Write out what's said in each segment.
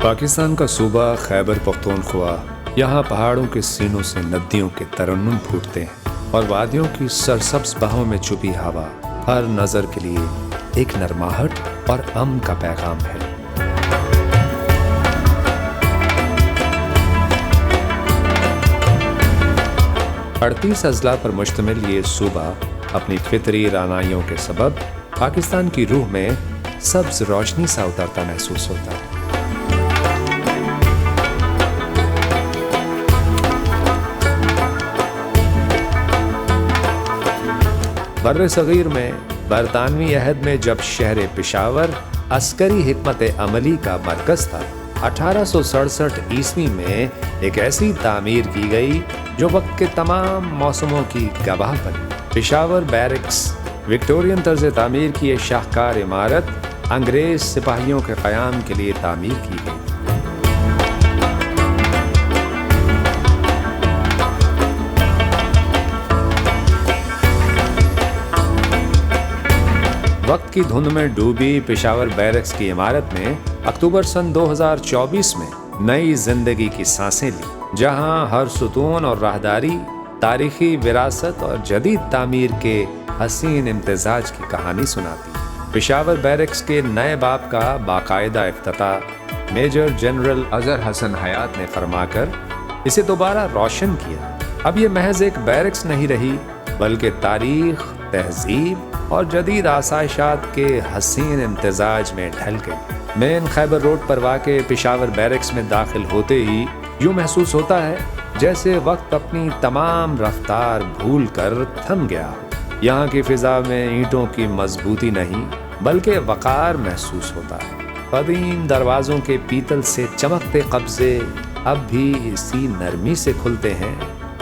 پاکستان کا صوبہ خیبر پختونخوا، یہاں پہاڑوں کے سینوں سے ندیوں کے ترنم پھوٹتے ہیں اور وادیوں کی سرسبز بہوں میں چھپی ہوا ہر نظر کے لیے ایک نرماہٹ اور امن کا پیغام ہے۔ اڑتیس اضلاع پر مشتمل یہ صوبہ اپنی فطری رعنائیوں کے سبب پاکستان کی روح میں سبز روشنی سا اترتا محسوس ہوتا ہے۔ بر صغیر میں برطانوی عہد میں جب شہر پشاور عسکری حکمت عملی کا مرکز تھا، 1867 عیسوی میں ایک ایسی تعمیر کی گئی جو وقت کے تمام موسموں کی گواہ بنی۔ پشاور بیرکس وکٹورین طرز تعمیر کی یہ شاہکار عمارت انگریز سپاہیوں کے قیام کے لیے تعمیر کی گئی۔ وقت کی دھند میں ڈوبی پشاور بیرکس کی عمارت نے اکتوبر سن 2024 میں نئی زندگی کی سانسیں لی، جہاں ہر ستون اور راہداری تاریخی وراثت اور جدید تعمیر کے حسین امتزاج کی کہانی سناتی۔ پشاور بیرکس کے نئے باب کا باقاعدہ افتتاح میجر جنرل اظہر حسن حیات نے فرما کر اسے دوبارہ روشن کیا۔ اب یہ محض ایک بیرکس نہیں رہی، بلکہ تاریخ، تہذیب اور جدید آسائشات کے حسین امتزاج میں ڈھل گئی۔ مین خیبر روڈ پر واقع پشاور بیرکس میں داخل ہوتے ہی یوں محسوس ہوتا ہے جیسے وقت اپنی تمام رفتار بھول کر تھم گیا ہو۔ یہاں کی فضا میں اینٹوں کی مضبوطی نہیں بلکہ وقار محسوس ہوتا ہے۔ قدیم دروازوں کے پیتل سے چمکتے قبضے اب بھی اسی نرمی سے کھلتے ہیں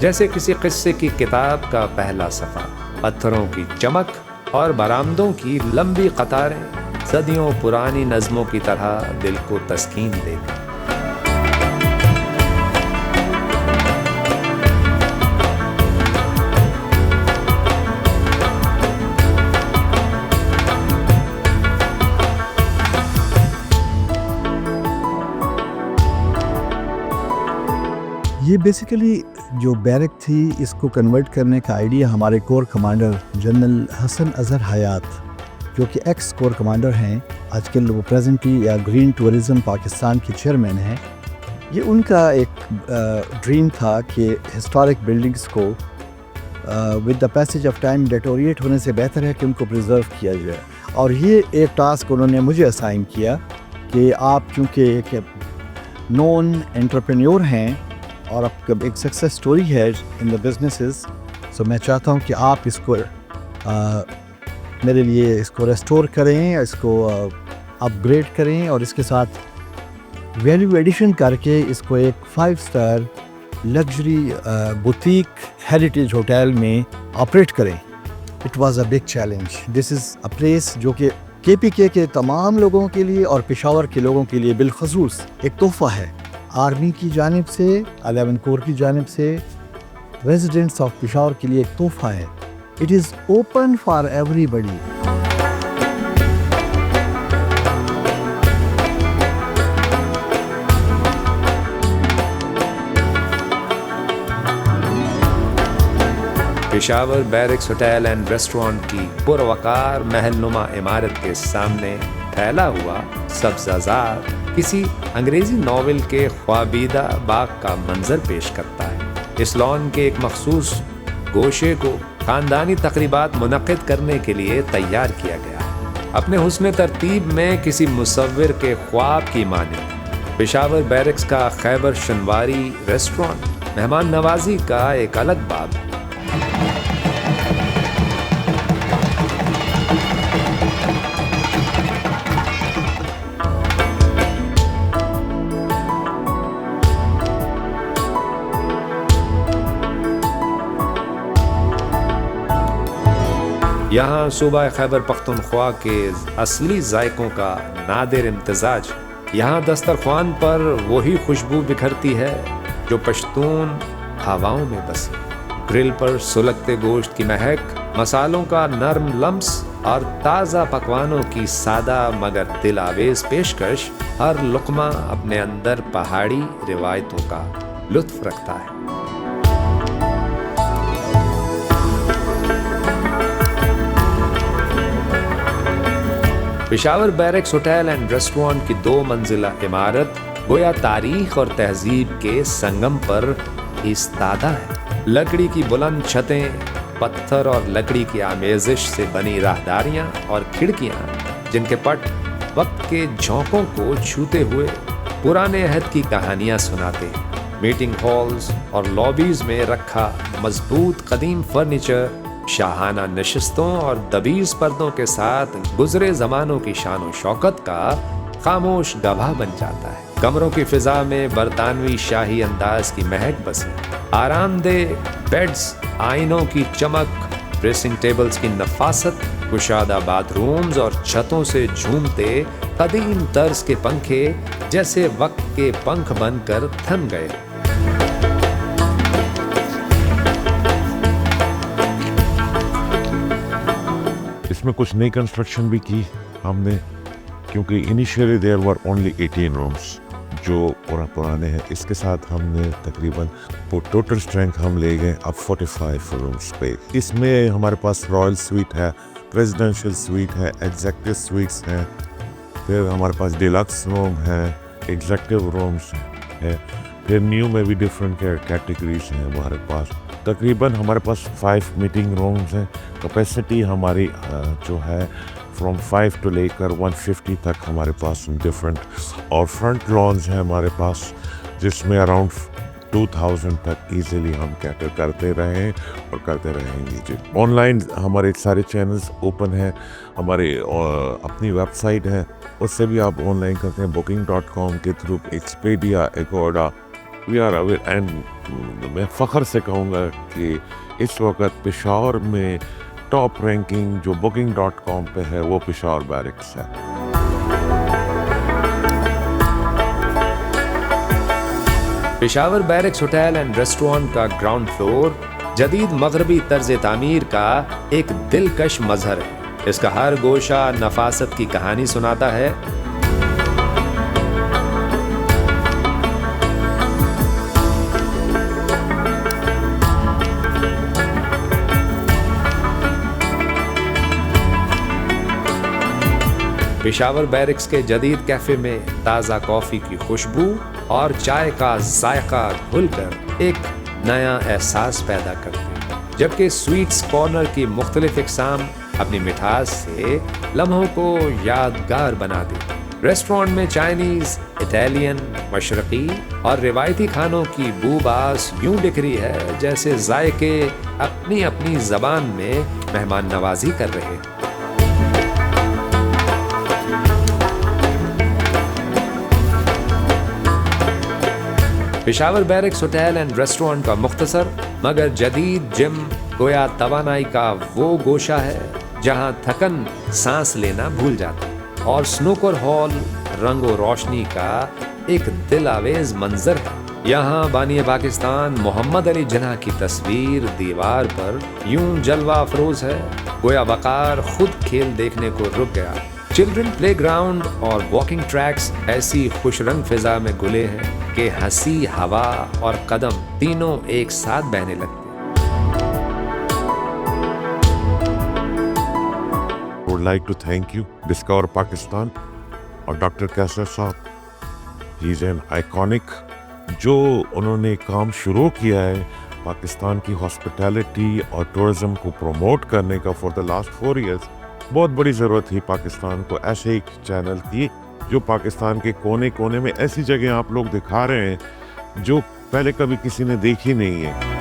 جیسے کسی قصے کی کتاب کا پہلا صفحہ۔ پتھروں کی چمک اور برآمدوں کی لمبی قطاریں صدیوں پرانی نظموں کی طرح دل کو تسکین دیتی۔ یہ بیسیکلی جو بیرک تھی، اس کو کنورٹ کرنے کا آئیڈیا ہمارے کور کمانڈر جنرل حسن اظہر حیات، جو کہ ایکس کور کمانڈر ہیں، آج کل وہ پریزنٹلی یا گرین ٹورزم پاکستان کے چیئرمین ہیں۔ یہ ان کا ایک ڈریم تھا کہ ہسٹورک بلڈنگز کو with the passage of time deteriorate ہونے سے بہتر ہے کہ ان کو پریزرو کیا جائے، اور یہ ایک ٹاسک انہوں نے مجھے اسائن کیا کہ آپ چونکہ ایک نون انٹرپرینیور ہیں اور آپ کا ایک سکسیس سٹوری ہے ان دا بزنسز، سو میں چاہتا ہوں کہ آپ اس کو میرے لیے اس کو ریسٹور کریں، اس کو اپ گریڈ کریں اور اس کے ساتھ ویلیو ایڈیشن کر کے اس کو ایک 5 star luxury boutique heritage hotel میں آپریٹ کریں۔ It was a big challenge. This is a place جو کہ KPK کے تمام لوگوں کے لیے اور پشاور کے لوگوں کے لیے بالخصوص ایک تحفہ ہے۔ آرمی کی جانب سے، 11 کور کی جانب سے ریزیڈنٹس آف پشاور کے لیے ایک تحفہ ہے۔ اٹ از اوپن فار ایوری بڈی۔ Peshawar barracks hotel and restaurant کی پروقار محل نما عمارت کے سامنے پھیلا ہوا سبزہ زار کسی انگریزی ناول کے خوابیدہ باغ کا منظر پیش کرتا ہے۔ اس لان کے ایک مخصوص گوشے کو خاندانی تقریبات منعقد کرنے کے لیے تیار کیا گیا ہے۔ اپنے حسن ترتیب میں کسی مصور کے خواب کی مانند پشاور بیرکس کا خیبر شنواری ریسٹورانٹ مہمان نوازی کا ایک الگ باب ہے۔ یہاں صوبہ خیبر پختونخوا کے اصلی ذائقوں کا نادر امتزاج۔ یہاں دسترخوان پر وہی خوشبو بکھرتی ہے جو پشتون ہواؤں میں بسی۔ گرل پر سلگتے گوشت کی مہک मसालों का नर्म लम्स और ताज़ा पकवानों की सादा मगर दिल आवेज पेशकश हर लुक़मा अपने अंदर पहाड़ी रिवायतों का लुत्फ रखता है। Peshawar barracks hotel and restaurant की 2 मंजिला इमारत गोया तारीख और तहजीब के संगम पर इस्तादा है। लकड़ी की बुलंद छतें, पत्थर और लकड़ी की आमेजिश से बनी राहदारियां और खिड़कियां जिनके पट वक्त के झोंकों को छूते हुए पुराने अहद की कहानियां सुनाते हैं। मीटिंग हॉल्स और लॉबीज में रखा मजबूत कदीम फर्नीचर शाहाना नशिस्तों और दबीज पर्दों के साथ गुजरे जमानों की शान और शौकत का खामोश गवाह बन जाता है। कमरों की फिजा में बरतानवी शाही अंदाज की महक बसी, आरामदेह बेड्स, आईनों की चमक, ड्रेसिंग टेबल्स की नफासत, कुशादा बाथरूम्स और छतों से झूमते कदीम तर्ज के पंखे जैसे वक्त के पंख बनकर थम गए। इसमें कुछ नई कंस्ट्रक्शन भी की हमने, क्योंकि initially there were only 18 rooms जो पुराने हैं। इसके साथ हमने तकरीबन टोटल स्ट्रेंथ हम ले गए अब 45 रूम्स पे। इसमें हमारे पास रॉयल स्वीट है, प्रेसिडेंशियल स्वीट है, एग्जेक्टिव स्वीट्स हैं, फिर हमारे पास डिलक्स रूम है, एग्जेक्टिव रूम्स है, फिर न्यू में भी डिफरेंट कैटेगरीज हैं हमारे पास। तकरीबन हमारे पास 5 मीटिंग रूम्स हैं। कैपेसिटी हमारी जो है फ्रॉम 5 to लेकर 150 तक हमारे पास डिफरेंट, और फ्रंट लॉन्स हैं हमारे पास जिसमें अराउंड 2000 तक इजीली हम कैटर करते रहे और करते रहेंगे जी। ऑनलाइन हमारे सारे चैनल्स ओपन हैं, हमारे अपनी वेबसाइट है, उससे भी आप ऑनलाइन करते हैं booking.com के through, Expedia, Agoda, we are aware. And मैं फ़ख्र से कहूँगा कि इस वक्त पेशावर में टॉप रैंकिंग जो booking.com पे है वो पेशावर बैरक्स है। Peshawar barracks hotel and restaurant का ग्राउंड फ्लोर जदीद मगरबी तर्ज तामीर का एक दिलकश मजहर है। इसका हर गोशा नफासत की कहानी सुनाता है। पेशावर बैरक्स के जदीद कैफे में ताज़ा कॉफ़ी की खुशबू और चाय का जायका घुलकर एक नया एहसास पैदा करते हैं, जबकि स्वीट्स कॉर्नर की मुख्तलिफ इक़साम अपनी मिठास से लम्हों को यादगार बना देती। रेस्टोरेंट में चाइनीज़, इटालियन, मशरक़ी और रिवायती खानों की बूबास यूं बिखरी है जैसे जायके अपनी अपनी ज़बान में मेहमान नवाजी कर रहे हैं। Peshawar barracks hotel and restaurant का मुख्तसर मगर जदीद जिम गोया तवानाई का वो गोशा है जहां थकन सांस लेना भूल जाता है, और स्नूकर हॉल रंगो रोशनी का एक दिल आवेज मंजर है। यहाँ बानी पाकिस्तान मोहम्मद अली जिन्ना की तस्वीर दीवार पर यूं जलवा अफरोज है गोया वकार खुद खेल देखने को रुक गया। चिल्ड्रन प्ले ग्राउंड और वॉकिंग ट्रैक्स ऐसी खुश रंग फिजा में घुले हैं कि हंसी, हवा और कदम तीनों एक साथ बहने लगते हैं। Would like to thank you, Discover Pakistan और डॉक्टर कैसर साहब। ही इज एन आइकॉनिक, जो उन्होंने काम शुरू किया है पाकिस्तान की हॉस्पिटैलिटी और टूरिज्म को प्रमोट करने का फॉर द लास्ट 4 years। बहुत बड़ी ज़रूरत थी पाकिस्तान को ऐसे एक चैनल की जो पाकिस्तान के कोने कोने में ऐसी जगह आप लोग दिखा रहे हैं जो पहले कभी किसी ने देखी नहीं है।